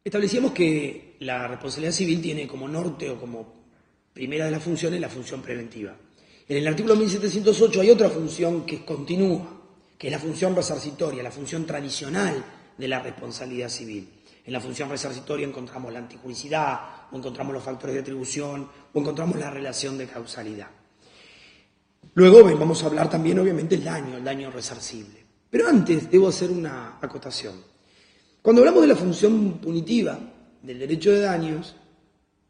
Establecíamos que la responsabilidad civil tiene como norte o como primera de las funciones la función preventiva. En el artículo 1708 hay otra función que continúa, que es la función resarcitoria, la función tradicional de la responsabilidad civil. En la función resarcitoria encontramos la antijuricidad, o encontramos los factores de atribución, o encontramos la relación de causalidad. Luego vamos a hablar también, obviamente, el daño resarcible. Pero antes debo hacer una acotación. Cuando hablamos de la función punitiva del derecho de daños,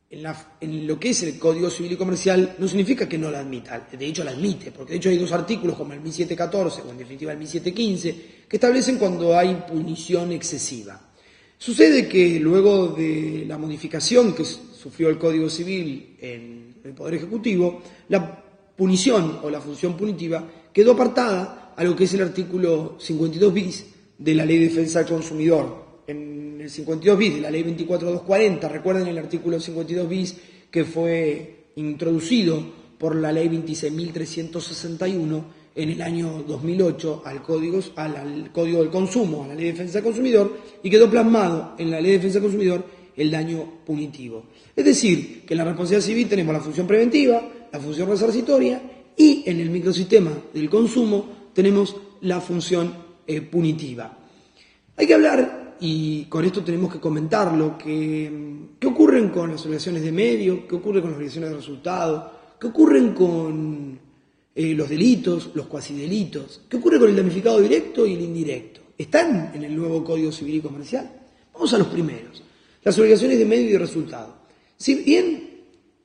en lo que es el Código Civil y Comercial, no significa que no la admita, de hecho la admite, porque de hecho hay dos artículos, como el 1714 o en definitiva el 1715, que establecen cuando hay punición excesiva. Sucede que luego de la modificación que sufrió el Código Civil en el Poder Ejecutivo, la punición o la función punitiva quedó apartada a lo que es el artículo 52 bis de la Ley de Defensa del Consumidor. En el 52 bis de la Ley 24240, recuerden el artículo 52 bis que fue introducido por la Ley 26.361 en el año 2008 al Código del Consumo, a la Ley de Defensa del Consumidor, y quedó plasmado en la Ley de Defensa del Consumidor el daño punitivo. Es decir, que en la responsabilidad civil tenemos la función preventiva, la función resarcitoria, y en el microsistema del consumo tenemos la función punitiva. Hay que hablar, y con esto tenemos que comentarlo, qué ocurren con las obligaciones de medio, qué ocurre con las obligaciones de resultado, qué ocurren con los delitos, los cuasidelitos, qué ocurre con el damnificado directo y el indirecto. ¿Están en el nuevo Código Civil y Comercial? Vamos a los primeros. Las obligaciones de medio y de resultado. Si bien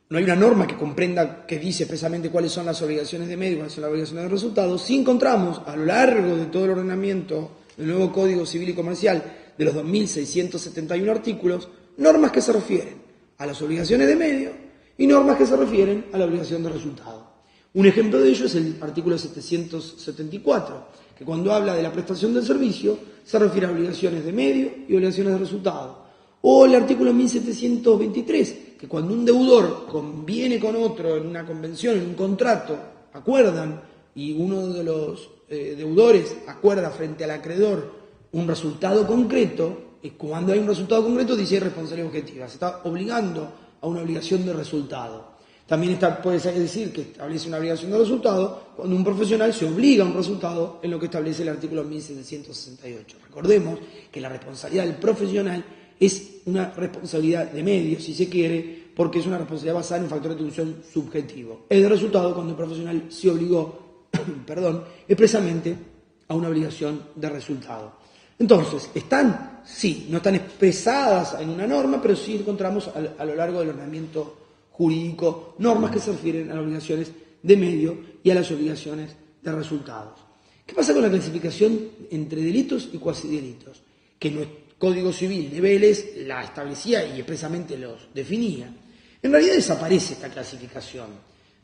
no hay una norma que comprenda, que dice expresamente cuáles son las obligaciones de medio y cuáles son las obligaciones de resultado, sí encontramos a lo largo de todo el ordenamiento del nuevo Código Civil y Comercial, de los 2.671 artículos, normas que se refieren a las obligaciones de medio y normas que se refieren a la obligación de resultado. Un ejemplo de ello es el artículo 774, que cuando habla de la prestación del servicio se refiere a obligaciones de medio y obligaciones de resultado. O el artículo 1723, que cuando un deudor conviene con otro en una convención, en un contrato, acuerdan, y uno de los deudores acuerda frente al acreedor un resultado concreto, y cuando hay un resultado concreto dice responsabilidad objetiva, se está obligando a una obligación de resultado. También puede decir que establece una obligación de resultado cuando un profesional se obliga a un resultado en lo que establece el artículo 1768. Recordemos que la responsabilidad del profesional es una responsabilidad de medio, si se quiere, porque es una responsabilidad basada en un factor de atribución subjetivo. Es de resultado cuando el profesional se obligó, expresamente a una obligación de resultado. Entonces, ¿están? Sí, no están expresadas en una norma, pero sí encontramos a lo largo del ordenamiento jurídico normas que se refieren a las obligaciones de medio y a las obligaciones de resultados. ¿Qué pasa con la clasificación entre delitos y cuasidelitos? Que nuestro Código Civil de Vélez la establecía y expresamente los definía. En realidad desaparece esta clasificación.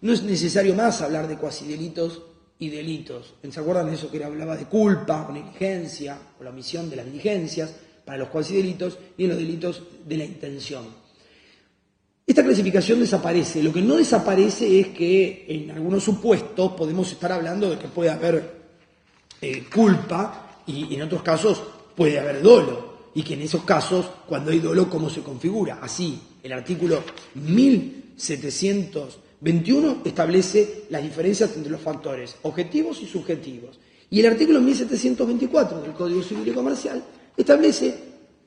No es necesario más hablar de cuasidelitos y delitos. ¿Se acuerdan de eso que hablaba de culpa o negligencia o la omisión de las diligencias para los cuasidelitos y en los delitos de la intención? Esta clasificación desaparece. Lo que no desaparece es que en algunos supuestos podemos estar hablando de que puede haber culpa y en otros casos puede haber dolo. Y que en esos casos, cuando hay dolo, ¿cómo se configura? Así, el artículo 1721 establece las diferencias entre los factores objetivos y subjetivos. Y el artículo 1724 del Código Civil y Comercial establece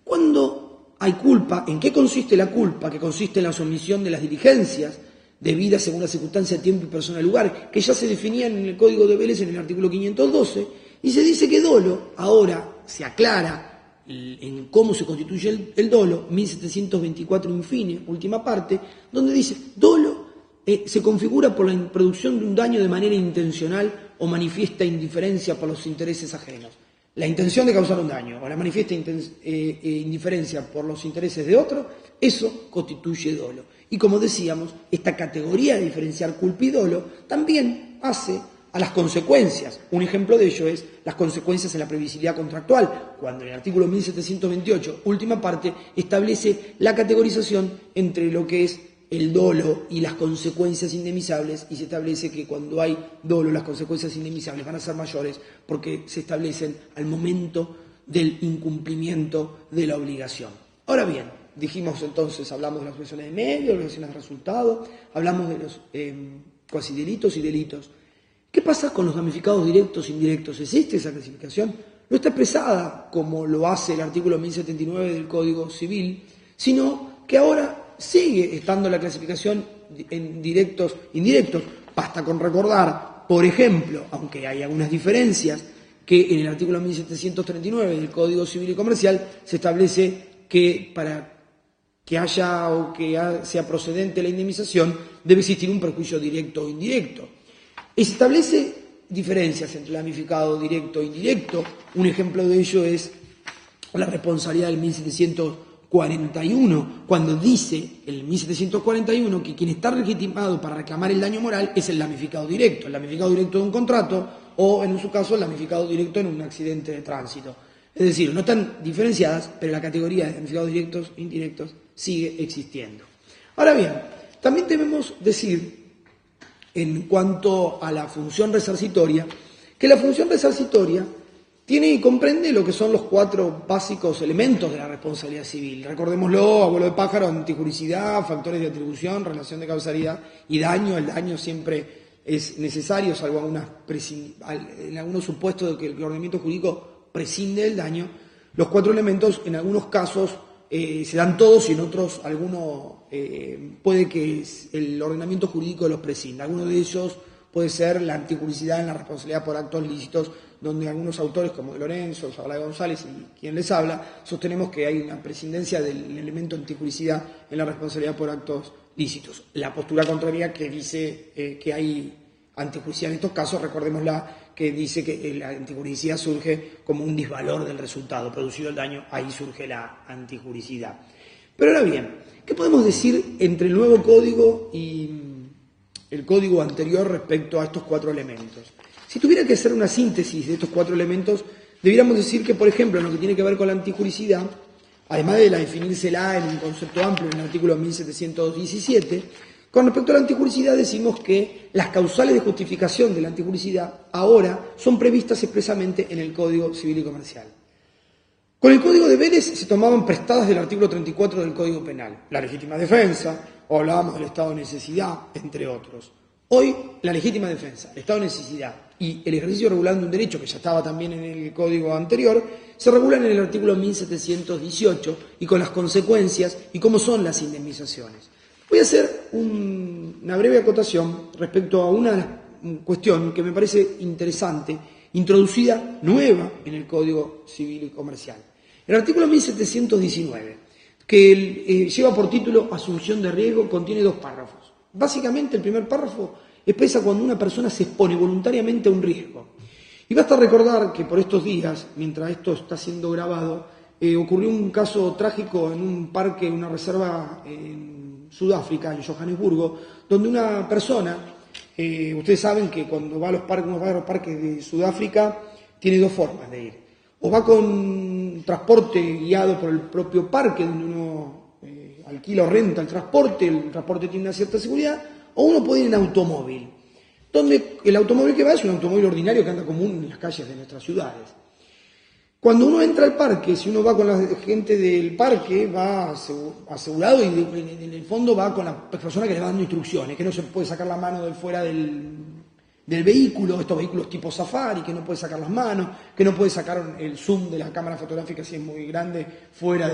cuándo hay culpa, en qué consiste la culpa, que consiste en la omisión de las diligencias debidas según la circunstancia, tiempo y persona lugar, que ya se definían en el Código de Vélez en el artículo 512, y se dice que dolo, ahora se aclara en cómo se constituye el dolo, 1724 infine, última parte, donde dice, dolo se configura por la producción de un daño de manera intencional o manifiesta indiferencia por los intereses ajenos. La intención de causar un daño o la manifiesta indiferencia por los intereses de otro, eso constituye dolo. Y como decíamos, esta categoría de diferenciar culpa y dolo también hace a las consecuencias. Un ejemplo de ello es las consecuencias en la previsibilidad contractual, cuando en el artículo 1728, última parte, establece la categorización entre lo que es el dolo y las consecuencias indemnizables, y se establece que cuando hay dolo las consecuencias indemnizables van a ser mayores porque se establecen al momento del incumplimiento de la obligación. Ahora bien, dijimos entonces, hablamos de las objeciones de medio, las objeciones de resultado, hablamos de los cuasi delitos y delitos. ¿Qué pasa con los damnificados directos e indirectos? ¿Existe esa clasificación? No está expresada como lo hace el artículo 1079 del Código Civil, sino que ahora sigue estando la clasificación en directos e indirectos. Basta con recordar, por ejemplo, aunque hay algunas diferencias, que en el artículo 1739 del Código Civil y Comercial se establece que para que haya o que sea procedente la indemnización debe existir un perjuicio directo o indirecto. Y se establece diferencias entre el damnificado directo e indirecto. Un ejemplo de ello es la responsabilidad del 1741, cuando dice el 1741 que quien está legitimado para reclamar el daño moral es el damnificado directo de un contrato o, en su caso, el damnificado directo en un accidente de tránsito. Es decir, no están diferenciadas, pero la categoría de damnificados directos e indirectos sigue existiendo. Ahora bien, también debemos decir, en cuanto a la función resarcitoria, que la función resarcitoria tiene y comprende lo que son los 4 básicos elementos de la responsabilidad civil. Recordémoslo, abuelo de pájaro, antijuricidad, factores de atribución, relación de causalidad y daño. El daño siempre es necesario, salvo en algunos supuestos de que el ordenamiento jurídico prescinde del daño. Los 4 elementos, en algunos casos, se dan todos y en otros alguno puede que el ordenamiento jurídico los prescinda. Alguno de ellos puede ser la antijuricidad en la responsabilidad por actos lícitos, donde algunos autores como de Lorenzo, Zavala González y quien les habla, sostenemos que hay una prescindencia del elemento antijuricidad en la responsabilidad por actos lícitos. La postura contraria que dice que hay antijuricidad en estos casos, recordémosla, que dice que la antijuricidad surge como un disvalor del resultado, producido el daño, ahí surge la antijuricidad. Pero ahora bien, ¿qué podemos decir entre el nuevo código y el código anterior respecto a estos 4 elementos? Si tuviera que hacer una síntesis de estos 4 elementos, debiéramos decir que, por ejemplo, en lo que tiene que ver con la antijuricidad, además de definírsela en un concepto amplio en el artículo 1717, con respecto a la antijuricidad decimos que las causales de justificación de la antijuricidad ahora son previstas expresamente en el Código Civil y Comercial. Con el Código de Deberes se tomaban prestadas del artículo 34 del Código Penal, la legítima defensa, o hablábamos del estado de necesidad, entre otros. Hoy, la legítima defensa, el estado de necesidad y el ejercicio regulando un derecho, que ya estaba también en el Código anterior, se regulan en el artículo 1718 y con las consecuencias y cómo son las indemnizaciones. Voy a hacer una breve acotación respecto a una cuestión que me parece interesante, introducida nueva en el Código Civil y Comercial. El artículo 1719, que lleva por título Asunción de riesgo, contiene 2 párrafos. Básicamente, el primer párrafo expresa cuando una persona se expone voluntariamente a un riesgo. Y basta recordar que por estos días, mientras esto está siendo grabado, ocurrió un caso trágico en un parque, una reserva en Sudáfrica, en Johannesburgo, donde una persona, ustedes saben que cuando va a los parques, uno va a los parques de Sudáfrica, tiene 2 formas de ir. O va con transporte guiado por el propio parque, donde uno alquila o renta el transporte tiene una cierta seguridad, o uno puede ir en automóvil, donde el automóvil que va es un automóvil ordinario que anda común en las calles de nuestras ciudades. Cuando uno entra al parque, si uno va con la gente del parque, va asegurado y en el fondo va con la persona que le va dando instrucciones, que no se puede sacar la mano de fuera del vehículo, estos vehículos tipo Safari, que no puede sacar las manos, que no puede sacar el zoom de la cámara fotográfica si es muy grande, fuera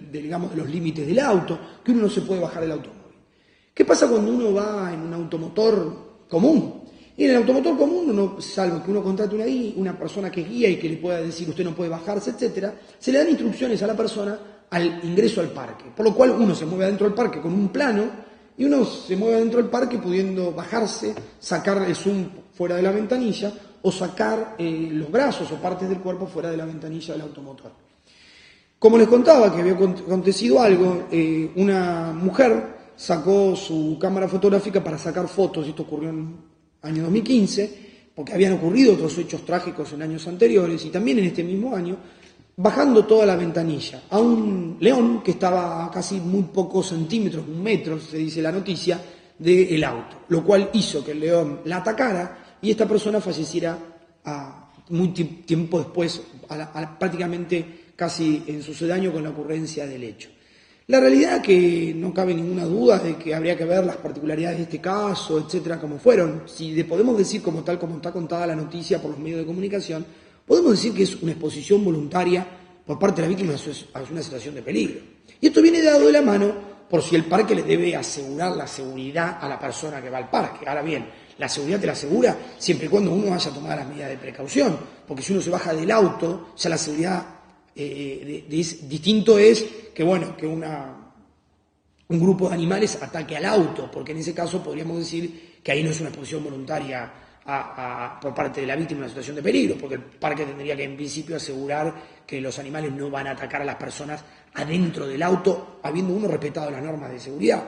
digamos, de los límites del auto, que uno no se puede bajar del automóvil. ¿Qué pasa cuando uno va en un automotor común? Y en el automotor común, salvo que uno contrate una persona que guía y que le pueda decir usted no puede bajarse, etcétera, se le dan instrucciones a la persona al ingreso al parque. Por lo cual uno se mueve adentro del parque con un plano y uno se mueve adentro del parque pudiendo bajarse, sacar el zoom fuera de la ventanilla o sacar los brazos o partes del cuerpo fuera de la ventanilla del automotor. Como les contaba que había acontecido algo, una mujer sacó su cámara fotográfica para sacar fotos, y esto ocurrió en año 2015, porque habían ocurrido otros hechos trágicos en años anteriores y también en este mismo año, bajando toda la ventanilla a un león que estaba a casi muy pocos centímetros, 1 metro, se dice la noticia, del auto, lo cual hizo que el león la atacara y esta persona falleciera muy tiempo después, prácticamente casi en sucedáneo con la ocurrencia del hecho. La realidad que no cabe ninguna duda de que habría que ver las particularidades de este caso, etcétera, como fueron. Si podemos decir como tal, como está contada la noticia por los medios de comunicación, podemos decir que es una exposición voluntaria por parte de la víctima a una situación de peligro. Y esto viene dado de la mano por si el parque le debe asegurar la seguridad a la persona que va al parque. Ahora bien, la seguridad te la asegura siempre y cuando uno haya tomado las medidas de precaución, porque si uno se baja del auto, ya la seguridad distinto es que, bueno, que un grupo de animales ataque al auto, porque en ese caso podríamos decir que ahí no es una exposición voluntaria por parte de la víctima en una situación de peligro, porque el parque tendría que en principio asegurar que los animales no van a atacar a las personas adentro del auto, habiendo uno respetado las normas de seguridad,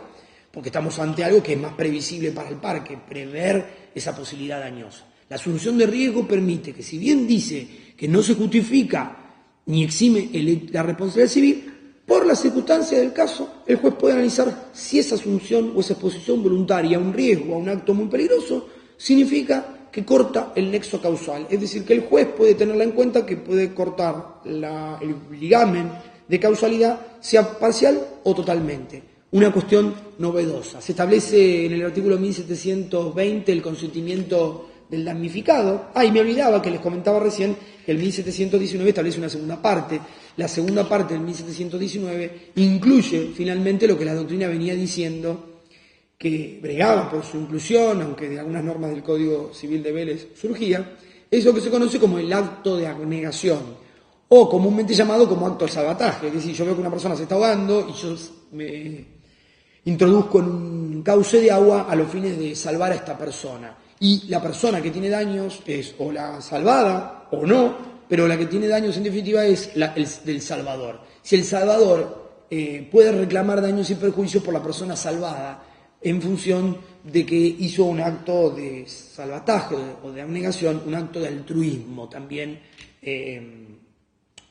porque estamos ante algo que es más previsible para el parque, prever esa posibilidad dañosa. La asunción de riesgo permite que, si bien dice que no se justifica ni exime la responsabilidad civil, por las circunstancias del caso, el juez puede analizar si esa asunción o esa exposición voluntaria a un riesgo, a un acto muy peligroso, significa que corta el nexo causal. Es decir, que el juez puede tenerla en cuenta, que puede cortar el ligamen de causalidad, sea parcial o totalmente. Una cuestión novedosa. Se establece en el artículo 1720 el consentimiento del damnificado. Y me olvidaba que les comentaba recién que el 1719 establece una segunda parte. La segunda parte del 1719 incluye finalmente lo que la doctrina venía diciendo, que bregaba por su inclusión, aunque de algunas normas del Código Civil de Vélez surgía, es lo que se conoce como el acto de abnegación, o comúnmente llamado como acto de salvataje. Es decir, yo veo que una persona se está ahogando y yo me introduzco en un cauce de agua a los fines de salvar a esta persona. Y la persona que tiene daños es o la salvada o no, pero la que tiene daños en definitiva es el del salvador. Si el salvador puede reclamar daños y perjuicios por la persona salvada en función de que hizo un acto de salvataje o de abnegación, un acto de altruismo también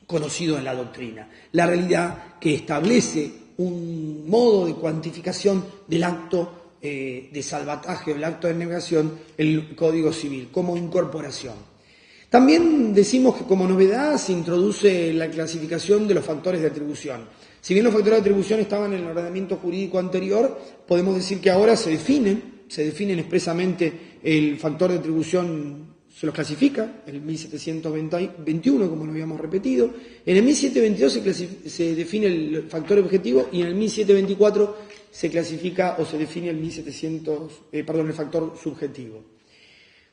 conocido en la doctrina. La realidad que establece un modo de cuantificación del acto de salvataje o el acto de abnegación, el Código Civil, como incorporación. También decimos que como novedad se introduce la clasificación de los factores de atribución. Si bien los factores de atribución estaban en el ordenamiento jurídico anterior, podemos decir que ahora se definen expresamente el factor de atribución, se los clasifica, el 1721, como lo habíamos repetido. En el 1722 se define el factor objetivo y en el 1724 se clasifica o se define el factor subjetivo.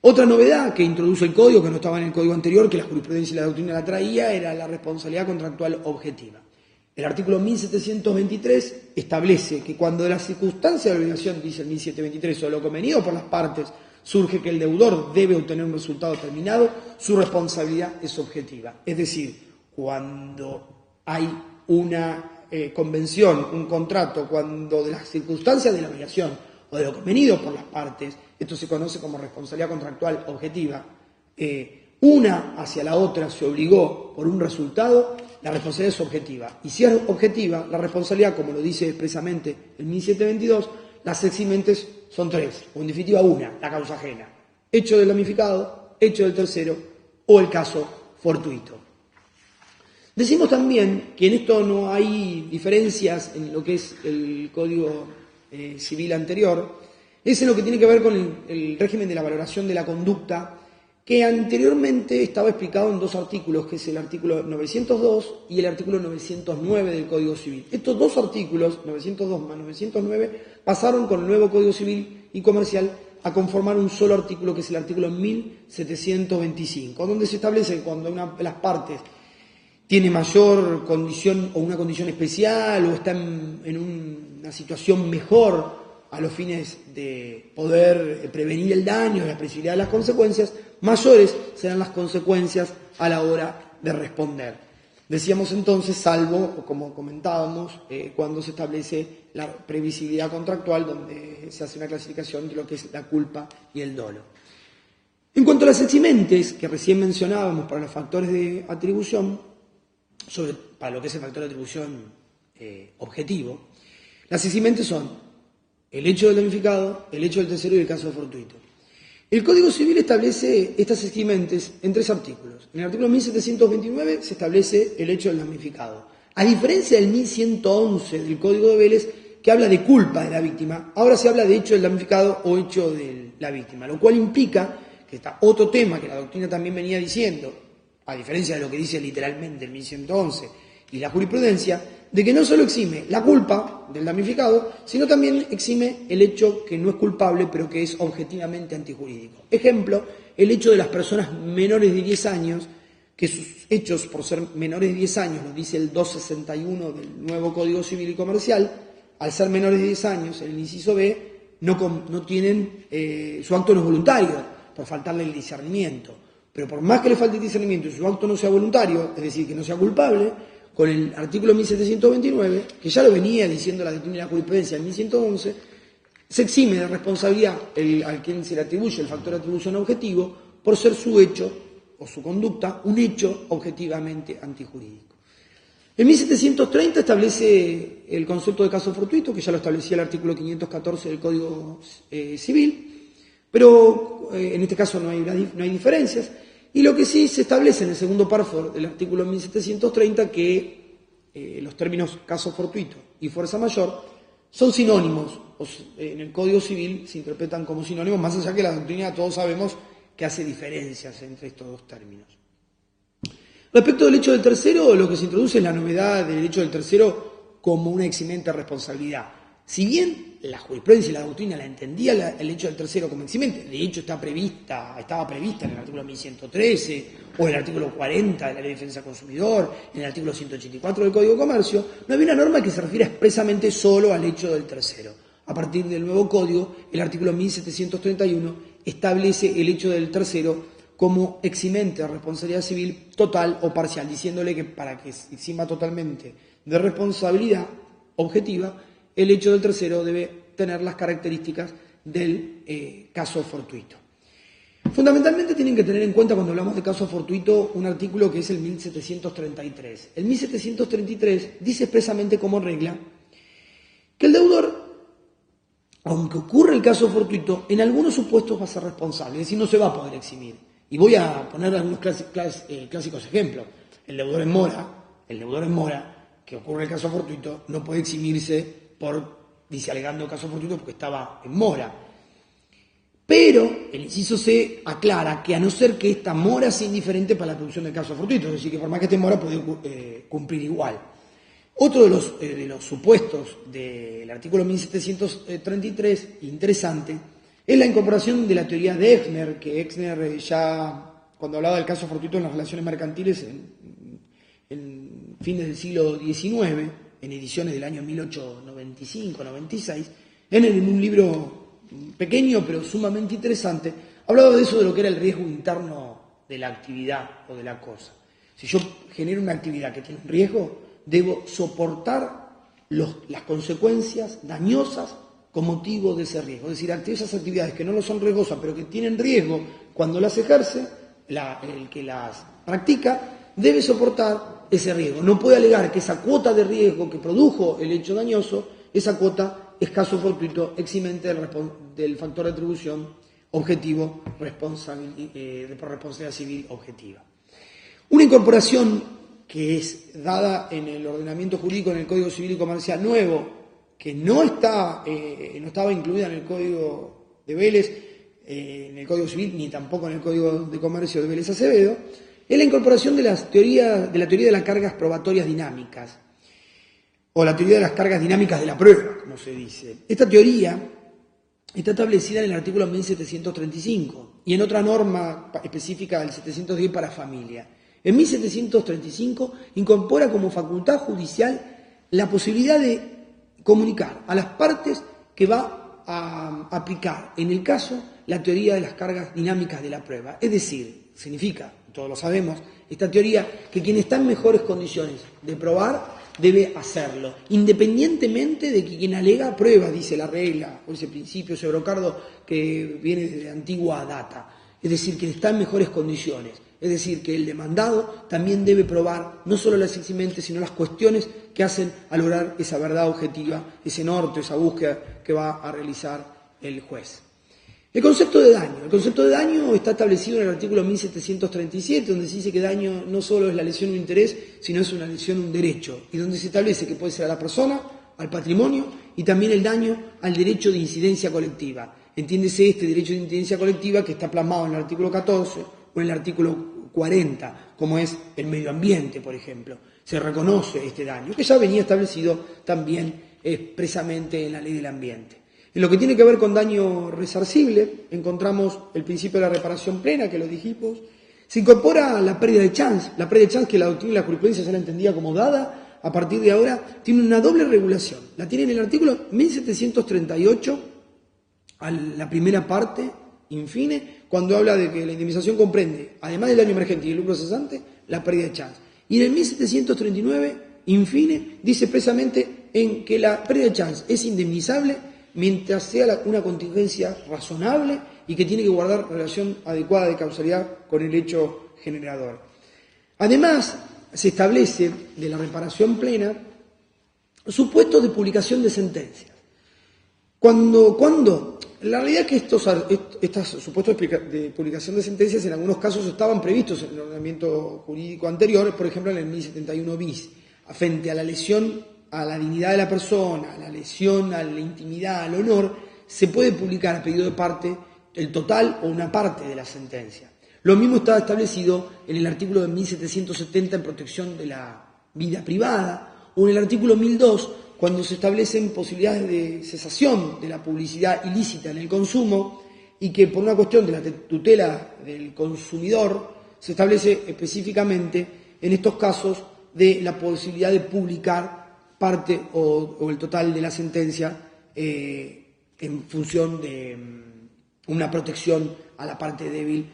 Otra novedad que introduce el Código, que no estaba en el Código anterior, que la jurisprudencia y la doctrina la traía, era la responsabilidad contractual objetiva. El artículo 1723 establece que cuando de la circunstancia de la obligación, dice el 1723, o lo convenido por las partes, surge que el deudor debe obtener un resultado determinado, su responsabilidad es objetiva. Es decir, cuando hay una convención, un contrato, cuando de las circunstancias de la obligación o de lo convenido por las partes, esto se conoce como responsabilidad contractual objetiva, una hacia la otra se obligó por un resultado, la responsabilidad es objetiva. Y si es objetiva, la responsabilidad, como lo dice expresamente el 1722, las eximentes son tres, o en definitiva una, la causa ajena. Hecho del damnificado, hecho del tercero o el caso fortuito. Decimos también que en esto no hay diferencias en lo que es el Código Civil anterior, es en lo que tiene que ver con el régimen de la valoración de la conducta, que anteriormente estaba explicado en dos artículos, que es el artículo 902 y el artículo 909 del Código Civil. Estos dos artículos, 902 más 909, pasaron con el nuevo Código Civil y Comercial a conformar un solo artículo, que es el artículo 1725, donde se establece que cuando una de las partes tiene mayor condición o una condición especial o está en una situación mejor a los fines de poder prevenir el daño y la previsibilidad de las consecuencias, mayores serán las consecuencias a la hora de responder. Decíamos entonces, salvo, como comentábamos, cuando se establece la previsibilidad contractual, donde se hace una clasificación de lo que es la culpa y el dolo. En cuanto a las eximentes, que recién mencionábamos para los factores de atribución, para lo que es el factor de atribución objetivo, las eximentes son el hecho del damnificado, el hecho del tercero y el caso fortuito. El Código Civil establece estas eximentes en 3 artículos. En el artículo 1729 se establece el hecho del damnificado. A diferencia del 1111 del Código de Vélez, que habla de culpa de la víctima, ahora se habla de hecho del damnificado o hecho de la víctima, lo cual implica que está otro tema que la doctrina también venía diciendo, a diferencia de lo que dice literalmente el 1111 y la jurisprudencia, de que no solo exime la culpa del damnificado, sino también exime el hecho que no es culpable, pero que es objetivamente antijurídico. Ejemplo, el hecho de las personas menores de 10 años, que sus hechos por ser menores de 10 años, lo dice el 261 del nuevo Código Civil y Comercial, al ser menores de 10 años, en el inciso B, no tienen, su acto no es voluntario, por faltarle el discernimiento. Pero por más que le falte el discernimiento y su acto no sea voluntario, es decir, que no sea culpable, con el artículo 1729, que ya lo venía diciendo la doctrina de la jurisprudencia en 1111, se exime de responsabilidad al quien se le atribuye el factor de atribución objetivo por ser su hecho o su conducta un hecho objetivamente antijurídico. En 1730 establece el concepto de caso fortuito, que ya lo establecía el artículo 514 del Código Civil, pero en este caso no hay diferencias. Y lo que sí se establece en el segundo párrafo del artículo 1730 que los términos caso fortuito y fuerza mayor son sinónimos, en el Código Civil se interpretan como sinónimos, más allá que la doctrina todos sabemos que hace diferencias entre estos dos términos. Respecto del hecho del tercero, lo que se introduce es la novedad del hecho del tercero como una eximente responsabilidad. Si bien la jurisprudencia y la doctrina la entendía el hecho del tercero como eximente, de hecho estaba prevista en el artículo 1113 o en el artículo 40 de la Ley de Defensa del Consumidor, en el artículo 184 del Código de Comercio, no había una norma que se refiera expresamente solo al hecho del tercero. A partir del nuevo código, el artículo 1731 establece el hecho del tercero como eximente de responsabilidad civil total o parcial, diciéndole que para que se exima totalmente de responsabilidad objetiva, el hecho del tercero debe tener las características del caso fortuito. Fundamentalmente tienen que tener en cuenta cuando hablamos de caso fortuito un artículo que es el 1733. El 1733 dice expresamente como regla que el deudor, aunque ocurra el caso fortuito, en algunos supuestos va a ser responsable, es decir, no se va a poder eximir. Y voy a poner algunos clásicos ejemplos. El deudor en mora, que ocurre el caso fortuito, no puede eximirse dice alegando caso fortuito porque estaba en mora. Pero el inciso C aclara que a no ser que esta mora sea indiferente para la producción del caso fortuito, es decir, que por más que esté en mora puede cumplir igual. Otro de los supuestos del artículo 1733, interesante, es la incorporación de la teoría de Exner, que Exner ya cuando hablaba del caso fortuito en las relaciones mercantiles en fines del siglo XIX, en ediciones del año 1895-96, en un libro pequeño pero sumamente interesante, hablaba de eso, de lo que era el riesgo interno de la actividad o de la cosa. Si yo genero una actividad que tiene un riesgo, debo soportar las consecuencias dañosas con motivo de ese riesgo. Es decir, ante esas actividades que no lo son riesgosas, pero que tienen riesgo cuando las ejerce, el que las practica debe soportar ese riesgo. No puede alegar que esa cuota de riesgo que produjo el hecho dañoso, esa cuota es caso fortuito, eximente del factor de atribución objetivo por responsabilidad civil objetiva. Una incorporación que es dada en el ordenamiento jurídico en el Código Civil y Comercial nuevo, que no estaba incluida en el Código de Vélez, en el Código Civil, ni tampoco en el Código de Comercio de Vélez Acevedo, es la incorporación de la teoría de las cargas probatorias dinámicas, o la teoría de las cargas dinámicas de la prueba, como se dice. Esta teoría está establecida en el artículo 1735 y en otra norma específica del 710 para familia. En 1735 incorpora como facultad judicial la posibilidad de comunicar a las partes que va a aplicar, en el caso, la teoría de las cargas dinámicas de la prueba. Es decir, significa, todos lo sabemos, esta teoría, que quien está en mejores condiciones de probar debe hacerlo, independientemente de que quien alega prueba, dice la regla, o ese principio, ese brocardo que viene de antigua data. Es decir, quien está en mejores condiciones. Es decir, que el demandado también debe probar no solo las eximentes, sino las cuestiones que hacen a lograr esa verdad objetiva, ese norte, esa búsqueda que va a realizar el juez. El concepto de daño. El concepto de daño está establecido en el artículo 1737, donde se dice que daño no solo es la lesión o un interés, sino es una lesión o un derecho, y donde se establece que puede ser a la persona, al patrimonio y también el daño al derecho de incidencia colectiva. Entiéndese este derecho de incidencia colectiva que está plasmado en el artículo 14 o en el artículo 40, como es el medio ambiente, por ejemplo. Se reconoce este daño, que ya venía establecido también expresamente en la ley del ambiente. En lo que tiene que ver con daño resarcible, encontramos el principio de la reparación plena, que lo dijimos. Se incorpora la pérdida de chance. La pérdida de chance, que la doctrina y la jurisprudencia ya la entendía como dada, a partir de ahora tiene una doble regulación. La tiene en el artículo 1738, a la primera parte, infine, cuando habla de que la indemnización comprende, además del daño emergente y el lucro cesante, la pérdida de chance. Y en el 1739, infine, dice expresamente en que la pérdida de chance es indemnizable mientras sea una contingencia razonable y que tiene que guardar relación adecuada de causalidad con el hecho generador. Además, se establece de la reparación plena supuestos de publicación de sentencias. ¿Cuándo? La realidad es que estos supuestos de publicación de sentencias en algunos casos estaban previstos en el ordenamiento jurídico anterior, por ejemplo en el 1071 bis, frente a la lesión a la dignidad de la persona, a la lesión a la intimidad, al honor, se puede publicar a pedido de parte el total o una parte de la sentencia. Lo mismo está establecido en el artículo de 1770 en protección de la vida privada, o en el artículo 1002 cuando se establecen posibilidades de cesación de la publicidad ilícita en el consumo y que por una cuestión de la tutela del consumidor se establece específicamente en estos casos de la posibilidad de publicar parte o el total de la sentencia en función de una protección a la parte débil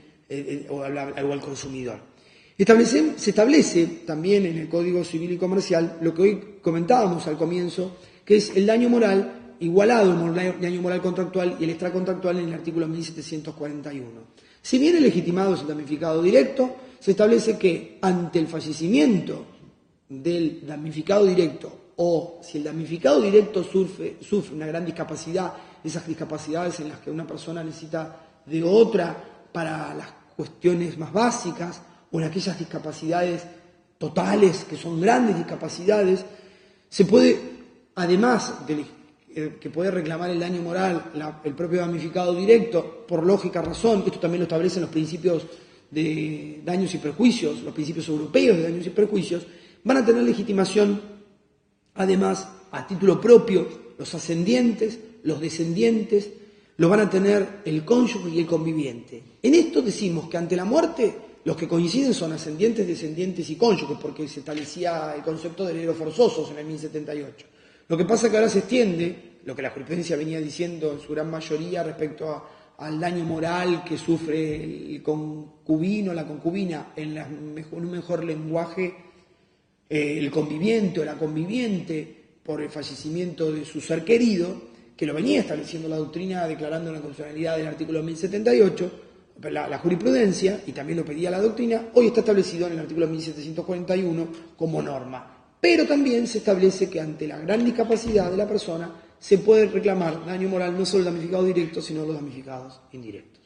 o al consumidor. Se establece también en el Código Civil y Comercial lo que hoy comentábamos al comienzo, que es el daño moral igualado, el daño moral contractual y el extracontractual en el artículo 1741. Si bien el legitimado es el damnificado directo, se establece que ante el fallecimiento del damnificado directo o si el damnificado directo sufre una gran discapacidad, esas discapacidades en las que una persona necesita de otra para las cuestiones más básicas, o en aquellas discapacidades totales, que son grandes discapacidades, se puede, además de que puede reclamar el daño moral el propio damnificado directo, por lógica razón, esto también lo establecen los principios de daños y perjuicios, los principios europeos de daños y perjuicios, van a tener legitimación, además, a título propio, los ascendientes, los descendientes, lo van a tener el cónyuge y el conviviente. En esto decimos que ante la muerte, los que coinciden son ascendientes, descendientes y cónyuges, porque se establecía el concepto de herederos forzosos en el 1078. Lo que pasa es que ahora se extiende, lo que la jurisprudencia venía diciendo en su gran mayoría respecto al daño moral que sufre el concubino, la concubina, en un mejor lenguaje, el conviviente o la conviviente por el fallecimiento de su ser querido, que lo venía estableciendo la doctrina declarando la constitucionalidad del artículo 1078, la jurisprudencia, y también lo pedía la doctrina, hoy está establecido en el artículo 1741 como norma. Pero también se establece que ante la gran discapacidad de la persona se puede reclamar daño moral no solo el damnificado directo, sino los damnificados indirectos.